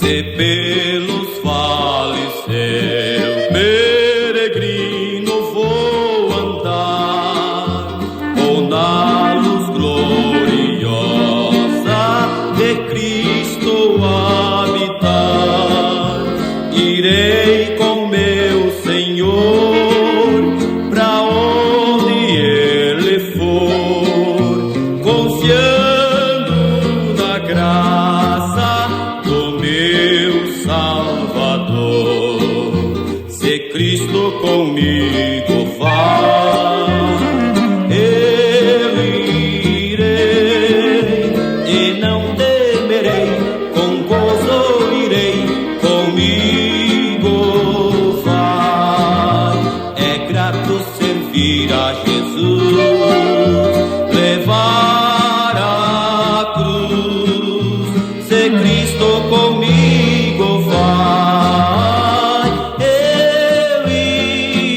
Se pelos vales eu peregrino vou andar, ou na luz gloriosa de Cristo habitar, irei com meu Senhor pra onde Ele for, confiando na graça do meu Salvador. Se Cristo comigo vai, eu irei e não temerei, com gozo irei, comigo vai. É grato servir a Jesus, levar a cruz. Se Cristo comigo vai, eu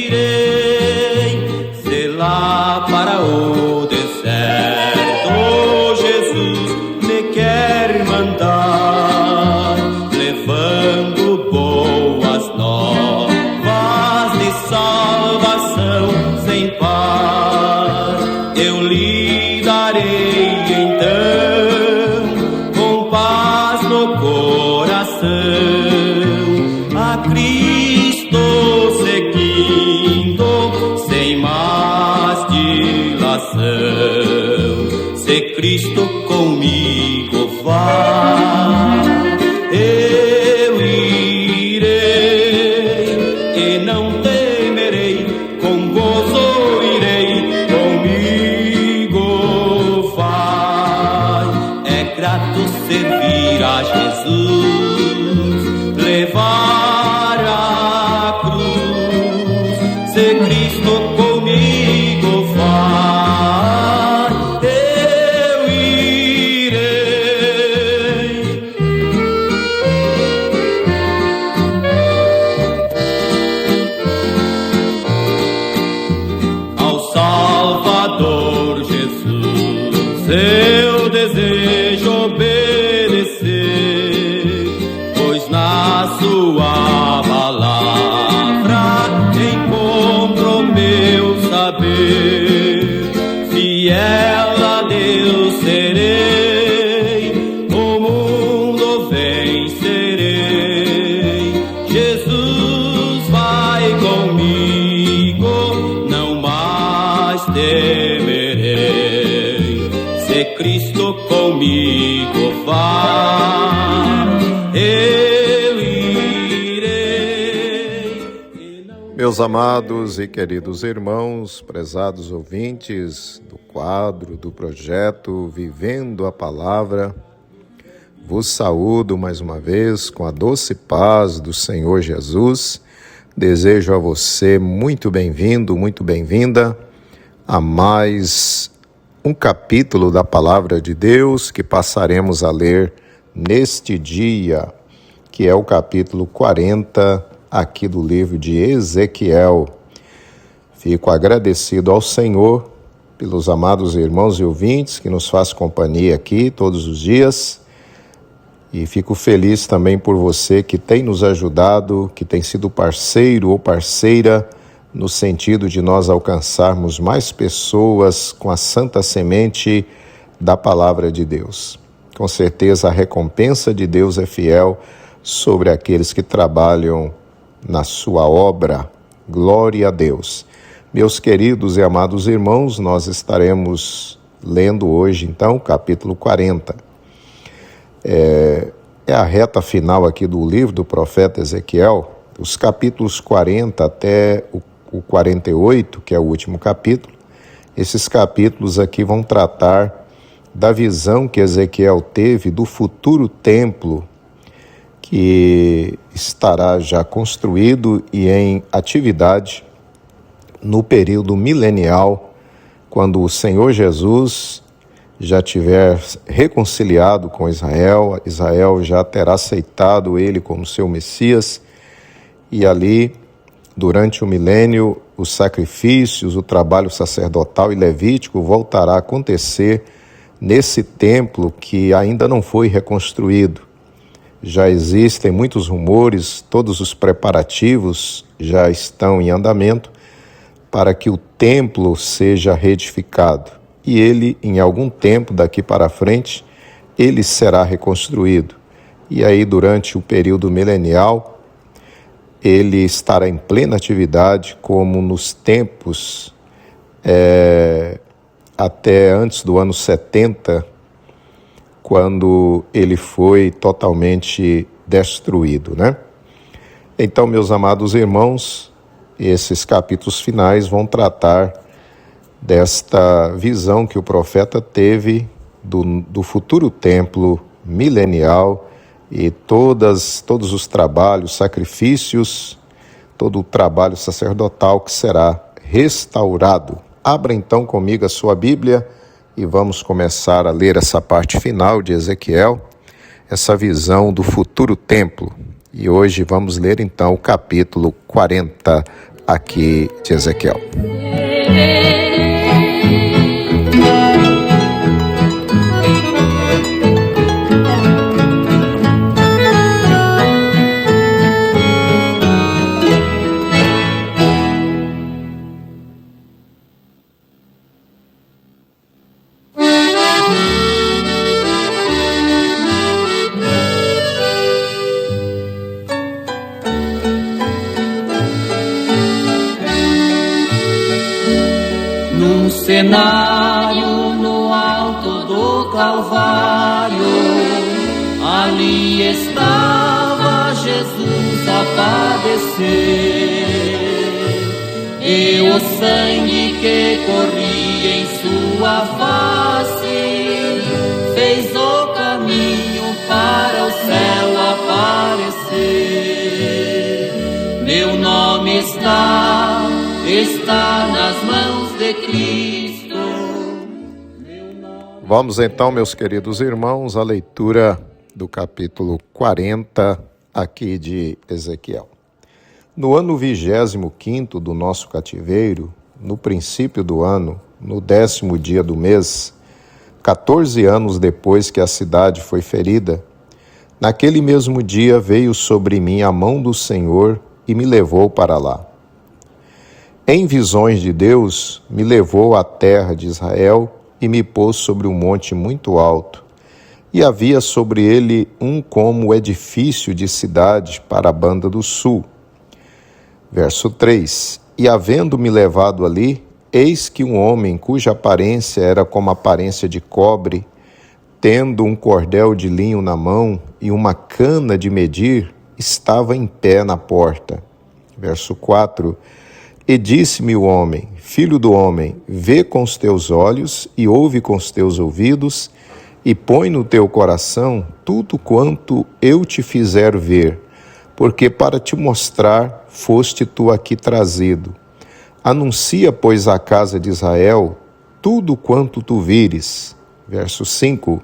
irei. Se lá para o deserto Jesus me quer mandar, levando boas novas de salvação sem par, eu lhe darei então com paz no coração, a Cristo seguindo sem mais dilação. Se Cristo comigo vai, eu irei e não temerei, com gozo irei, comigo vai. É grato servir a Jesus, levar a cruz. Se Cristo comigo vai, eu irei. Ao Salvador Jesus eu desejo obedecer, pois na sua palavra encontro meu saber. Fiel a Deus serei, o mundo vencerei. Jesus vai comigo, não mais temerei. Se Cristo comigo vai, eu irei. Meus amados e queridos irmãos, prezados ouvintes do quadro, do projeto Vivendo a Palavra, vos saúdo mais uma vez com a doce paz do Senhor Jesus. Desejo a você muito bem-vindo, muito bem-vinda a mais um capítulo da Palavra de Deus que passaremos a ler neste dia, que é o capítulo 40 aqui do livro de Ezequiel. Fico agradecido ao Senhor pelos amados irmãos e ouvintes que nos faz companhia aqui todos os dias, e fico feliz também por você que tem nos ajudado, que tem sido parceiro ou parceira no sentido de nós alcançarmos mais pessoas com a santa semente da Palavra de Deus. Com certeza a recompensa de Deus é fiel sobre aqueles que trabalham na sua obra. Glória a Deus. Meus queridos e amados irmãos, nós estaremos lendo hoje, então, o capítulo 40. É a reta final aqui do livro do profeta Ezequiel. Os capítulos 40 até o 48, que é o último capítulo, esses capítulos aqui vão tratar da visão que Ezequiel teve do futuro templo que estará já construído e em atividade no período milenial, quando o Senhor Jesus já tiver reconciliado com Israel, Israel já terá aceitado ele como seu Messias, e ali, durante o milênio, os sacrifícios, o trabalho sacerdotal e levítico voltará a acontecer nesse templo que ainda não foi reconstruído. Já existem muitos rumores, todos os preparativos já estão em andamento para que o templo seja reedificado. E ele, em algum tempo daqui para frente, ele será reconstruído. E aí, durante o período milenial, ele estará em plena atividade, como nos tempos até antes do ano 70, quando ele foi totalmente destruído, né? Então, meus amados irmãos, esses capítulos finais vão tratar desta visão que o profeta teve do futuro templo milenial e todos os trabalhos, sacrifícios, todo o trabalho sacerdotal que será restaurado. Abra então comigo a sua Bíblia e vamos começar a ler essa parte final de Ezequiel, essa visão do futuro templo. E hoje vamos ler então o capítulo 40 aqui de Ezequiel. Num cenário no alto do Calvário, ali estava Jesus a padecer, e o sangue que corria em sua face fez o caminho para o céu aparecer. Meu nome está nas mãos de Cristo. Vamos então, meus queridos irmãos, à leitura do capítulo 40 aqui de Ezequiel. No ano 25º do nosso cativeiro, no princípio do ano, no 10º dia do mês, 14 anos depois que a cidade foi ferida, naquele mesmo dia veio sobre mim a mão do Senhor e me levou para lá. Em visões de Deus, me levou à terra de Israel e me pôs sobre um monte muito alto. E havia sobre ele um como edifício de cidade para a banda do sul. Verso 3. E havendo-me levado ali, eis que um homem cuja aparência era como a aparência de cobre, tendo um cordel de linho na mão e uma cana de medir, estava em pé na porta. Verso 4. E disse-me o homem: Filho do homem, vê com os teus olhos e ouve com os teus ouvidos, e põe no teu coração tudo quanto eu te fizer ver, porque para te mostrar foste tu aqui trazido. Anuncia, pois, à casa de Israel tudo quanto tu vires. Verso 5.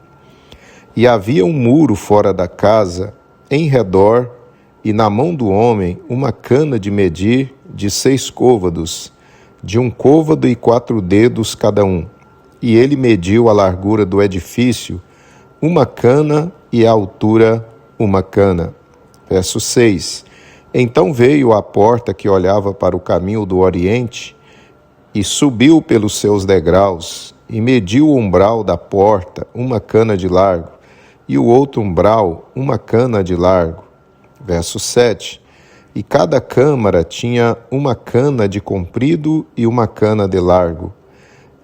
E havia um muro fora da casa, em redor, e na mão do homem uma cana de medir de 6 côvados, de 1 côvado e 4 dedos cada um. E ele mediu a largura do edifício, 1 cana, e a altura 1 cana. Verso 6. Então veio à porta que olhava para o caminho do oriente, e subiu pelos seus degraus, e mediu o umbral da porta, 1 cana de largo, e o outro umbral, 1 cana de largo. Verso 7. E cada câmara tinha 1 cana de comprido e 1 cana de largo.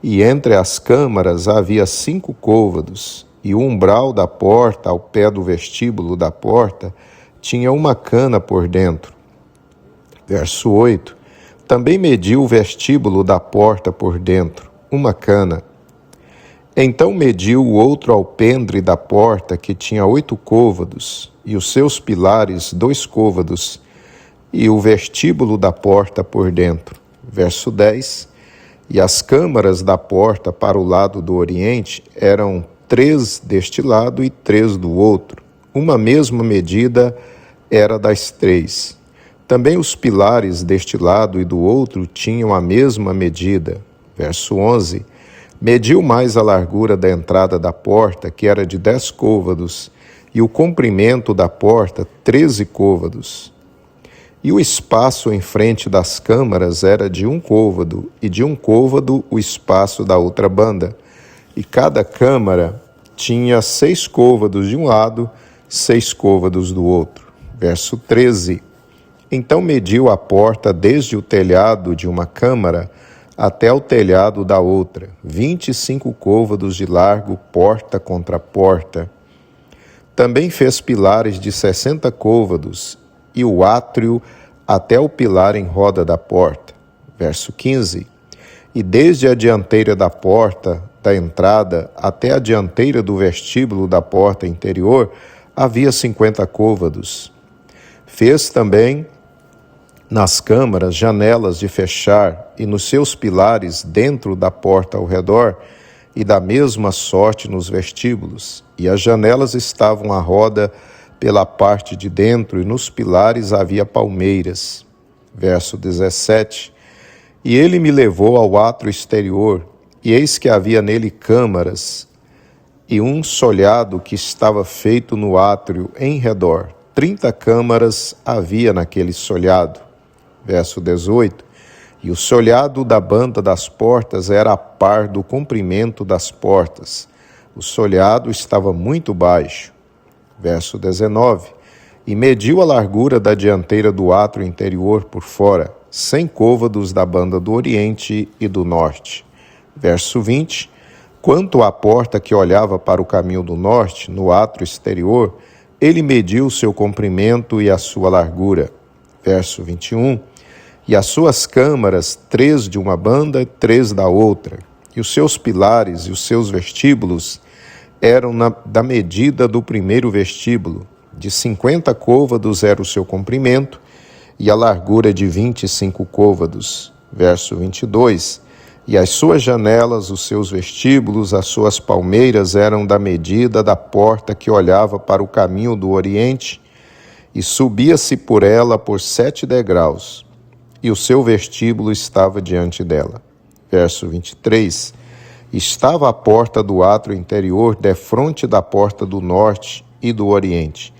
E entre as câmaras havia 5 côvados, e o umbral da porta, ao pé do vestíbulo da porta, tinha 1 cana por dentro. Verso 8. Também mediu o vestíbulo da porta por dentro, 1 cana. Então mediu o outro alpendre da porta, que tinha 8 côvados, e os seus pilares 2 côvados, e o vestíbulo da porta por dentro. Verso 10. E as câmaras da porta para o lado do oriente eram 3 deste lado e 3 do outro. Uma mesma medida era das 3. Também os pilares deste lado e do outro tinham a mesma medida. Verso 11. Mediu mais a largura da entrada da porta, que era de 10 côvados, e o comprimento da porta 13 côvados. E o espaço em frente das câmaras era de 1 côvado, e de 1 côvado o espaço da outra banda. E cada câmara tinha 6 côvados de um lado, 6 côvados do outro. Verso 13. Então mediu a porta desde o telhado de uma câmara até o telhado da outra, 25 côvados de largo, porta contra porta. Também fez pilares de 60 côvados, e o átrio até o pilar em roda da porta. Verso 15. E desde a dianteira da porta da entrada até a dianteira do vestíbulo da porta interior havia 50 côvados. Fez também nas câmaras janelas de fechar, e nos seus pilares dentro da porta ao redor, e da mesma sorte nos vestíbulos. E as janelas estavam à roda pela parte de dentro, e nos pilares havia palmeiras. Verso 17. E ele me levou ao átrio exterior, e eis que havia nele câmaras, e um solhado que estava feito no átrio em redor. 30 câmaras havia naquele solhado. Verso 18. E o solhado da banda das portas era a par do comprimento das portas. O solhado estava muito baixo. Verso 19. E mediu a largura da dianteira do átrio interior por fora, 100 côvados da banda do oriente e do norte. Verso 20. Quanto à porta que olhava para o caminho do norte, no átrio exterior, ele mediu o seu comprimento e a sua largura. Verso 21. E as suas câmaras, 3 de uma banda e 3 da outra, e os seus pilares e os seus vestíbulos eram da medida do primeiro vestíbulo. De 50 côvados era o seu comprimento, e a largura de 25 côvados. Verso 22. E as suas janelas, os seus vestíbulos, as suas palmeiras eram da medida da porta que olhava para o caminho do oriente, e subia-se por ela por 7 degraus, e o seu vestíbulo estava diante dela. Verso 23. Estava a porta do átrio interior defronte da porta do norte e do oriente,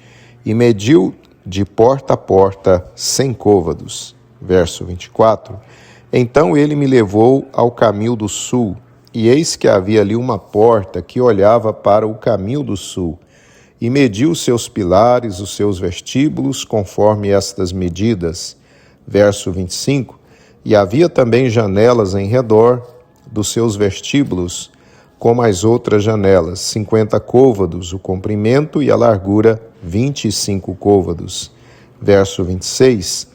e mediu de porta a porta 100 côvados. Verso 24. Então ele me levou ao caminho do sul, e eis que havia ali uma porta que olhava para o caminho do sul, e mediu os seus pilares, os seus vestíbulos, conforme estas medidas. Verso 25. E havia também janelas em redor dos seus vestíbulos, como as outras janelas, 50 côvados, o comprimento e a largura, 25 côvados. Verso 26.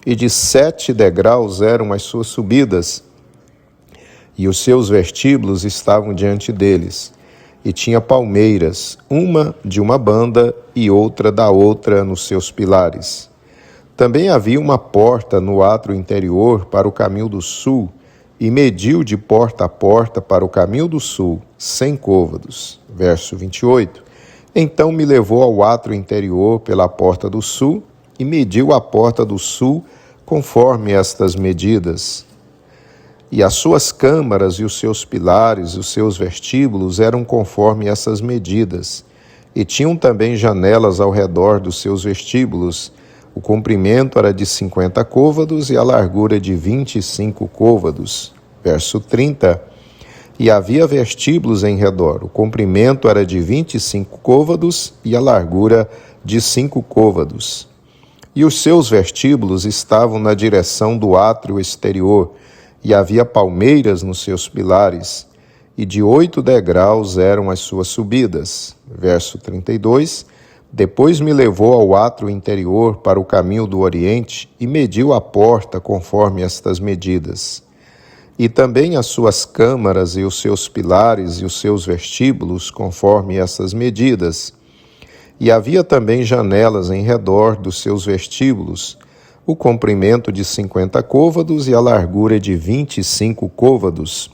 E de 7 degraus eram as suas subidas, e os seus vestíbulos estavam diante deles. E tinha palmeiras, uma de uma banda e outra da outra nos seus pilares. Também havia uma porta no átrio interior para o caminho do sul, e mediu de porta a porta para o caminho do sul, 100 côvados. Verso 28. Então me levou ao átrio interior pela porta do sul, e mediu a porta do sul conforme estas medidas. E as suas câmaras e os seus pilares e os seus vestíbulos eram conforme essas medidas. E tinham também janelas ao redor dos seus vestíbulos. O comprimento era de 50 côvados e a largura de 25 côvados. Verso 30. E havia vestíbulos em redor. O comprimento era de 25 côvados e a largura de 5 côvados. E os seus vestíbulos estavam na direção do átrio exterior, e havia palmeiras nos seus pilares, e de 8 degraus eram as suas subidas. Verso 32. Depois me levou ao átrio interior para o caminho do oriente, e mediu a porta conforme estas medidas. E também as suas câmaras e os seus pilares e os seus vestíbulos conforme essas medidas. E havia também janelas em redor dos seus vestíbulos, o comprimento de 50 côvados e a largura de 25 côvados.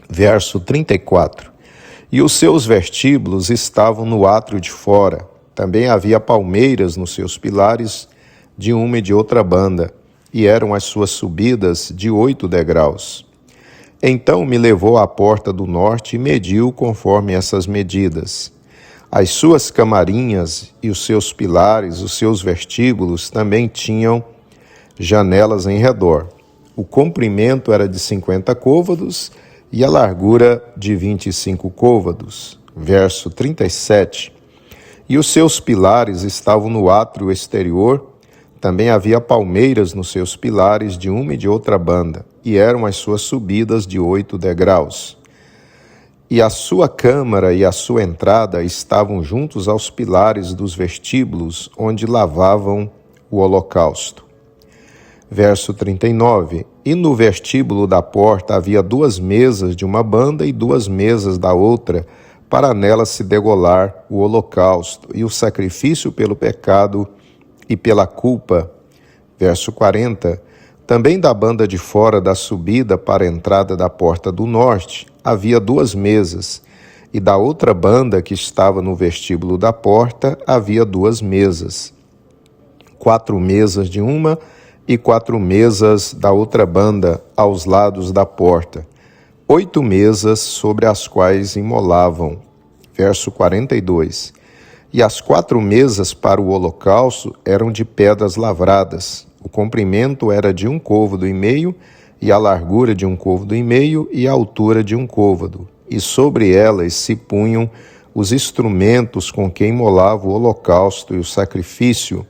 Verso 34. E os seus vestíbulos estavam no átrio de fora. Também havia palmeiras nos seus pilares, de uma e de outra banda, e eram as suas subidas de 8 degraus. Então me levou à porta do norte e mediu conforme essas medidas. As suas camarinhas e os seus pilares, os seus vestíbulos, também tinham janelas em redor. O comprimento era de 50 côvados e a largura de 25 côvados. Verso 37. E os seus pilares estavam no átrio exterior. Também havia palmeiras nos seus pilares de uma e de outra banda, e eram as suas subidas de 8 degraus. E a sua câmara e a sua entrada estavam juntos aos pilares dos vestíbulos, onde lavavam o holocausto. Verso 39. E no vestíbulo da porta havia 2 mesas de uma banda e 2 mesas da outra, para nela se degolar o holocausto e o sacrifício pelo pecado e pela culpa. Verso 40. Também da banda de fora da subida para a entrada da porta do norte havia 2 mesas, e da outra banda que estava no vestíbulo da porta havia 2 mesas. 4 mesas de uma e 4 mesas da outra banda aos lados da porta. 8 mesas sobre as quais imolavam. Verso 42. E as 4 mesas para o holocausto eram de pedras lavradas. O comprimento era de 1 côvado e meio, e a largura de 1 côvado e meio, e a altura de 1 côvado. E sobre elas se punham os instrumentos com que imolava o holocausto e o sacrifício.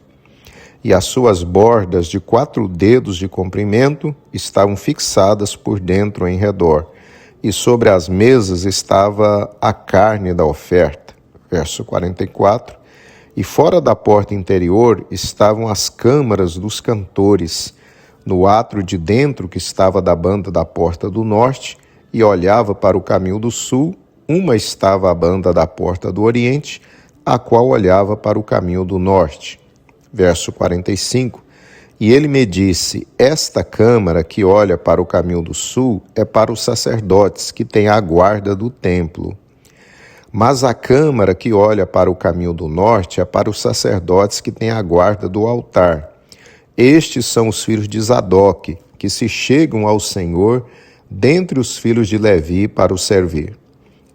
E as suas bordas de 4 dedos de comprimento estavam fixadas por dentro em redor. E sobre as mesas estava a carne da oferta. Verso 44. E fora da porta interior estavam as câmaras dos cantores, no átrio de dentro que estava da banda da porta do norte, e olhava para o caminho do sul. Uma estava à banda da porta do oriente, a qual olhava para o caminho do norte. Verso 45. E ele me disse: esta câmara que olha para o caminho do sul é para os sacerdotes que têm a guarda do templo. Mas a câmara que olha para o caminho do norte é para os sacerdotes que têm a guarda do altar. Estes são os filhos de Zadoque, que se chegam ao Senhor dentre os filhos de Levi para o servir.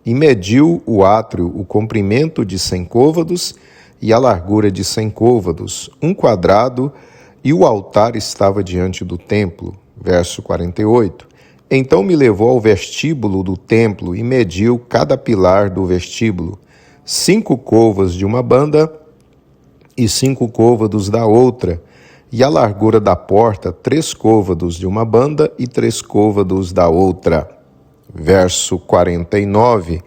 E mediu o átrio o comprimento de 100 côvados e a largura de 100 côvados, 1 quadrado, e o altar estava diante do templo. Verso 48. Então me levou ao vestíbulo do templo e mediu cada pilar do vestíbulo, 5 côvados de uma banda e 5 côvados da outra, e a largura da porta 3 côvados de uma banda e 3 côvados da outra. Verso 49.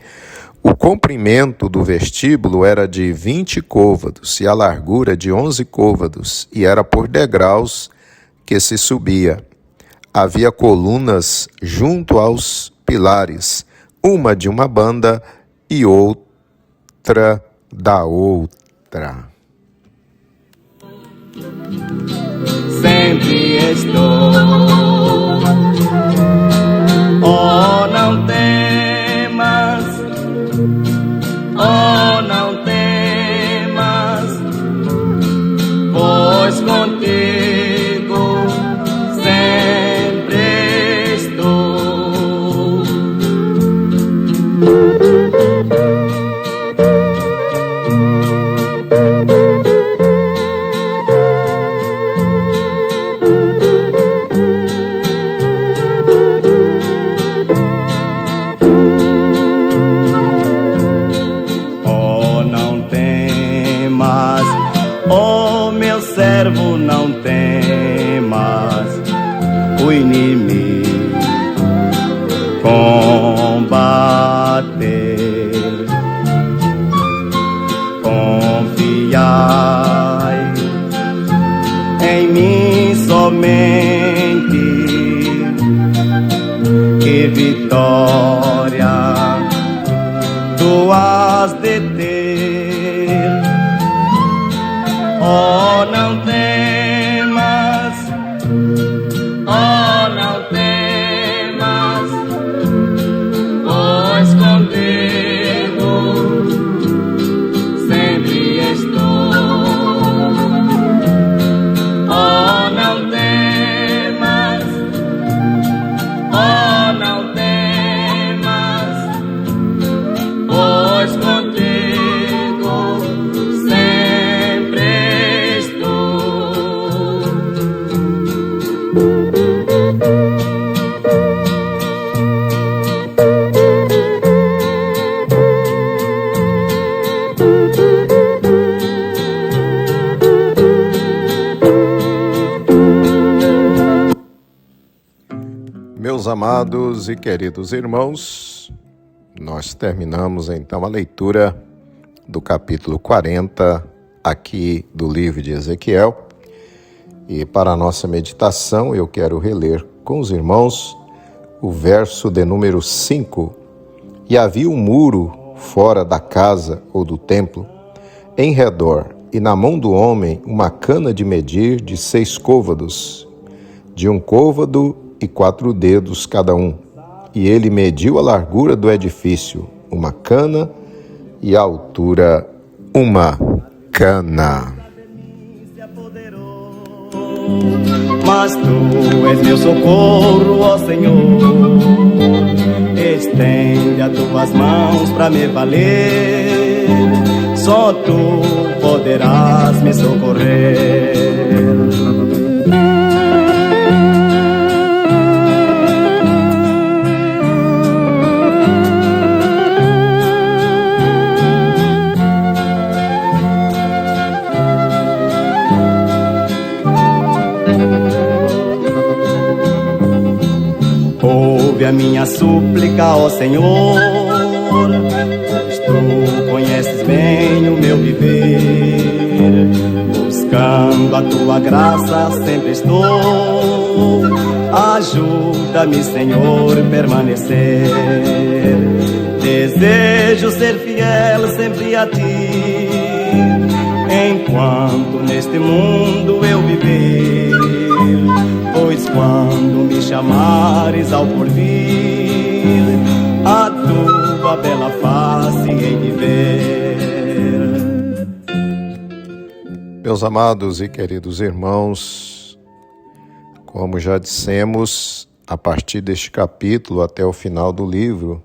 O comprimento do vestíbulo era de 20 côvados e a largura de 11 côvados, e era por degraus que se subia. Havia colunas junto aos pilares, uma de uma banda e outra da outra. Sempre estou. Oh, não temas. Oh, não temas, pois contigo sempre estou. Oh, meu servo, não temas, o inimigo combater. Confiai em mim somente, que vitória tu has de ter. Oh, não temas, oh, não temas, pois contigo sempre estou. Oh, não temas, oh, não temas, pois contigo Meus amados e queridos irmãos, nós terminamos então a leitura do capítulo 40 aqui do livro de Ezequiel. E para a nossa meditação eu quero reler com os irmãos o verso de número 5. E havia um muro fora da casa ou do templo, em redor, e na mão do homem uma cana de medir de 6 côvados, de 1 côvado e 4 dedos cada um. E ele mediu a largura do edifício, 1 cana, e a altura 1 cana. Mas tu és meu socorro, ó Senhor. Estende as tuas mãos para me valer. Só tu poderás me socorrer. Ouve a minha súplica, ó Senhor, pois tu conheces bem o meu viver. Buscando a tua graça sempre estou. Ajuda-me, Senhor, permanecer. Desejo ser fiel sempre a ti, enquanto neste mundo eu viver. Pois quando me chamares ao porvir, a tua bela face hei de ver. Meus amados e queridos irmãos, como já dissemos, a partir deste capítulo até o final do livro,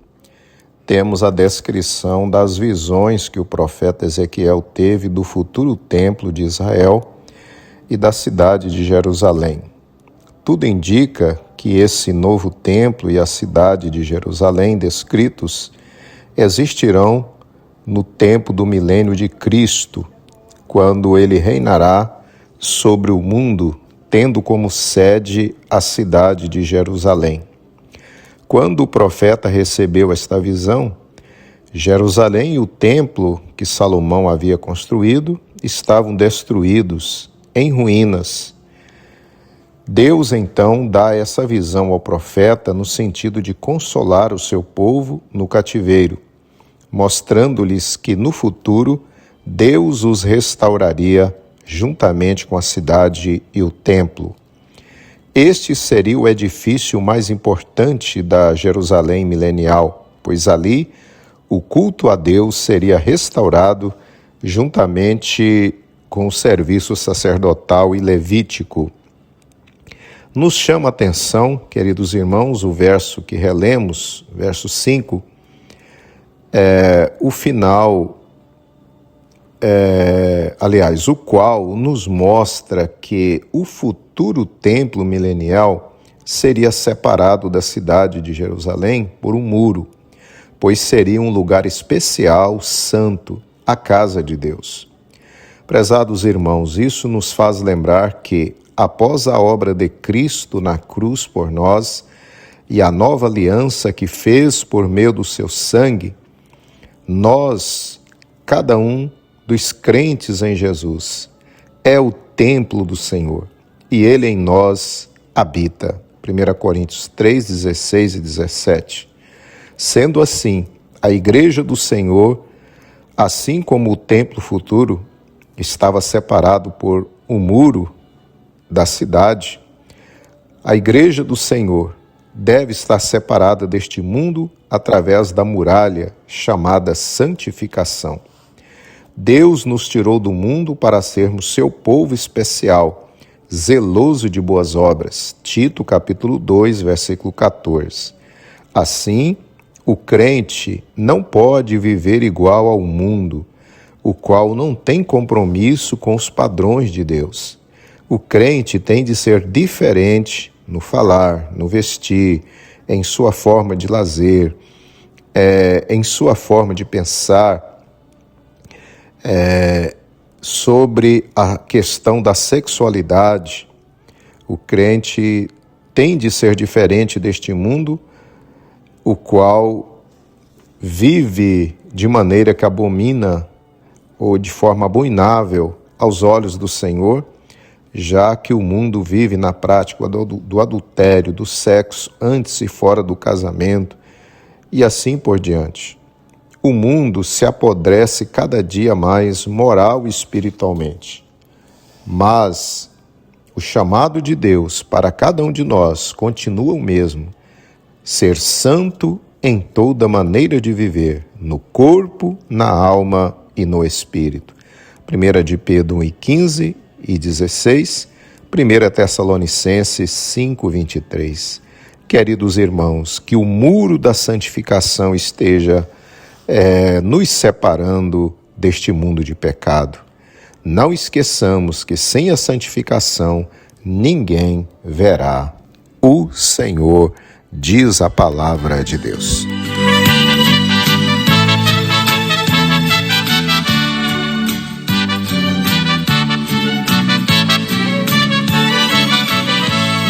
temos a descrição das visões que o profeta Ezequiel teve do futuro templo de Israel e da cidade de Jerusalém. Tudo indica que esse novo templo e a cidade de Jerusalém descritos existirão no tempo do milênio de Cristo, quando ele reinará sobre o mundo, tendo como sede a cidade de Jerusalém. Quando o profeta recebeu esta visão, Jerusalém e o templo que Salomão havia construído estavam destruídos, em ruínas. Deus, então, dá essa visão ao profeta no sentido de consolar o seu povo no cativeiro, mostrando-lhes que no futuro Deus os restauraria juntamente com a cidade e o templo. Este seria o edifício mais importante da Jerusalém milenial, pois ali o culto a Deus seria restaurado juntamente com o serviço sacerdotal e levítico. Nos chama a atenção, queridos irmãos, o verso que relemos, verso 5, o final, o qual nos mostra que o futuro templo milenial seria separado da cidade de Jerusalém por um muro, pois seria um lugar especial, santo, a casa de Deus. Prezados irmãos, isso nos faz lembrar que, após a obra de Cristo na cruz por nós e a nova aliança que fez por meio do seu sangue, nós, cada um dos crentes em Jesus, é o templo do Senhor e Ele em nós habita. 1 Coríntios 3, 16 e 17. Sendo assim, a igreja do Senhor, assim como o templo futuro, estava separado por um muro da cidade, a igreja do Senhor deve estar separada deste mundo através da muralha chamada santificação. Deus nos tirou do mundo para sermos seu povo especial, zeloso de boas obras. Tito, capítulo 2, versículo 14. Assim, o crente não pode viver igual ao mundo, o qual não tem compromisso com os padrões de Deus. O crente tem de ser diferente no falar, no vestir, em sua forma de lazer, em sua forma de pensar, sobre a questão da sexualidade. O crente tem de ser diferente deste mundo, o qual vive de maneira que abomina ou de forma abominável aos olhos do Senhor, já que o mundo vive na prática do adultério, do sexo antes e fora do casamento e assim por diante. O mundo se apodrece cada dia mais moral e espiritualmente. Mas o chamado de Deus para cada um de nós continua o mesmo: ser santo em toda maneira de viver, no corpo, na alma e no espírito. 1 de Pedro 1:15 e 16, 1 Tessalonicenses 5:23. Queridos irmãos, que o muro da santificação esteja nos separando deste mundo de pecado. Não esqueçamos que sem a santificação ninguém verá o Senhor, diz a palavra de Deus.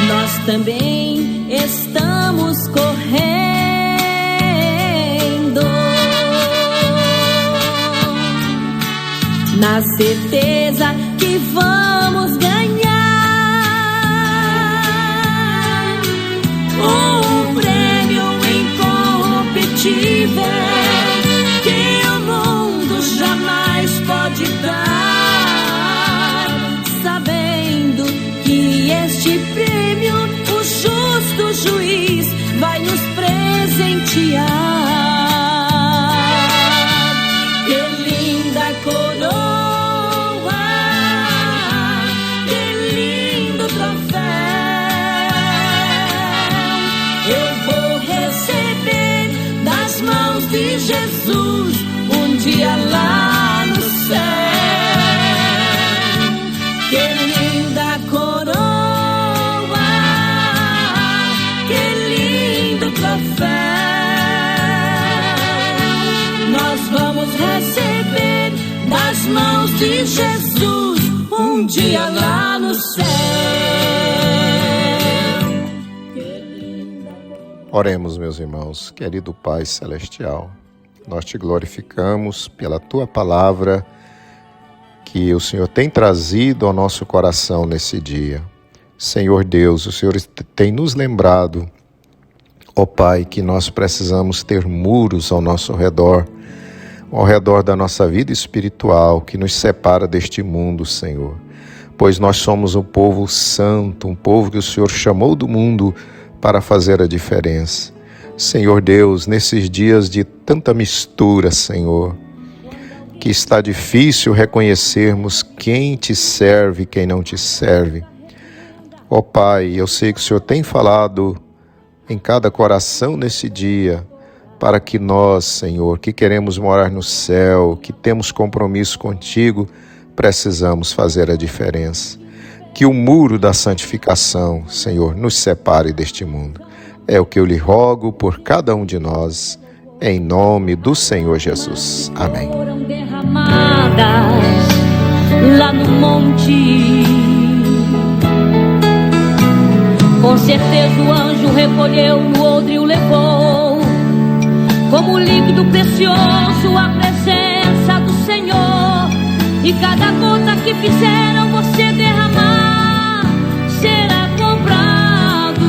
Nós também estamos correndo na certeza que vamos ganhar um prêmio incorruptível que o mundo jamais pode dar, sabendo que este prêmio o justo juiz vai nos presentear. De Jesus, um dia lá no céu. Que linda coroa, que lindo troféu. Nós vamos receber das mãos de Jesus, um dia lá no céu. Oremos, meus irmãos. Querido Pai Celestial, nós te glorificamos pela Tua palavra que o Senhor tem trazido ao nosso coração nesse dia. Senhor Deus, o Senhor tem nos lembrado, ó Pai, que nós precisamos ter muros ao nosso redor, ao redor da nossa vida espiritual, que nos separa deste mundo, Senhor. Pois nós somos um povo santo, um povo que o Senhor chamou do mundo para fazer a diferença. Senhor Deus, nesses dias de tanta mistura, Senhor, que está difícil reconhecermos quem te serve e quem não te serve. Ó Pai, eu sei que o Senhor tem falado em cada coração nesse dia, para que nós, Senhor, que queremos morar no céu, que temos compromisso contigo, precisamos fazer a diferença. Que o muro da santificação, Senhor, nos separe deste mundo. É o que eu lhe rogo por cada um de nós, em nome do Senhor Jesus. Amém. Foram derramadas lá no monte. Com certeza o anjo recolheu no odre e o levou, como líquido precioso à presença do Senhor. E cada gota que fizeram você derramar será comprado.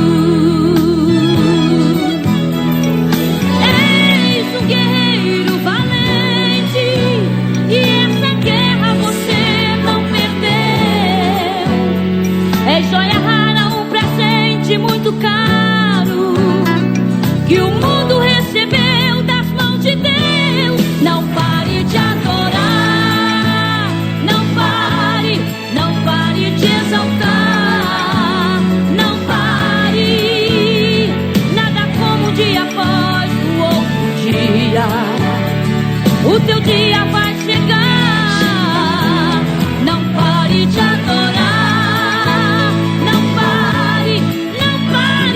Eis um guerreiro valente, e essa guerra você não perdeu. É joia rara, um presente muito caro, que o mundo recebeu das mãos de Deus. Não pare de adorar, não pare de exaltar, não pare, nada como um dia após o outro dia. O teu dia vai chegar. Não pare de adorar, não pare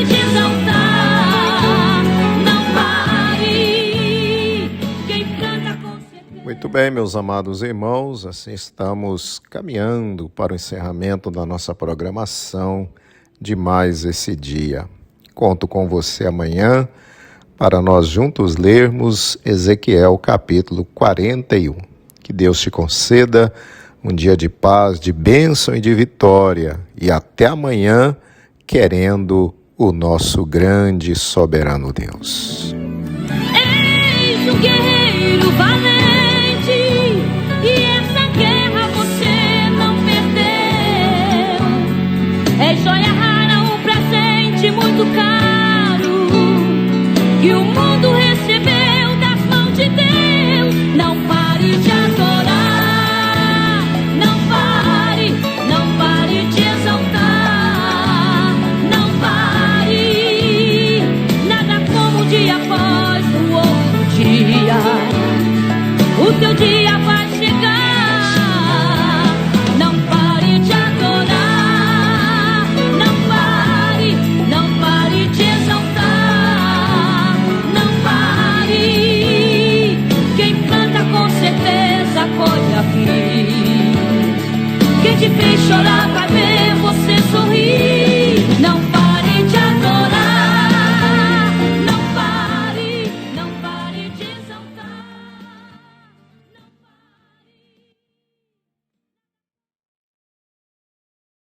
de exaltar, não pare. Quem canta com certeza. Muito bem, meus amados irmãos, assim estamos caminhando para o encerramento da nossa programação de mais esse dia. Conto com você amanhã para nós juntos lermos Ezequiel capítulo 41. Que Deus te conceda um dia de paz, de bênção e de vitória. E até amanhã, querendo o nosso grande e soberano Deus. Eis um guerreiro valente, e essa guerra você não perdeu. É joia rara, um presente muito caro, que o mundo recebeu das mãos de Deus. Não pare de adorar, não pare de exaltar, não pare, nada como um dia após o outro dia, o teu dia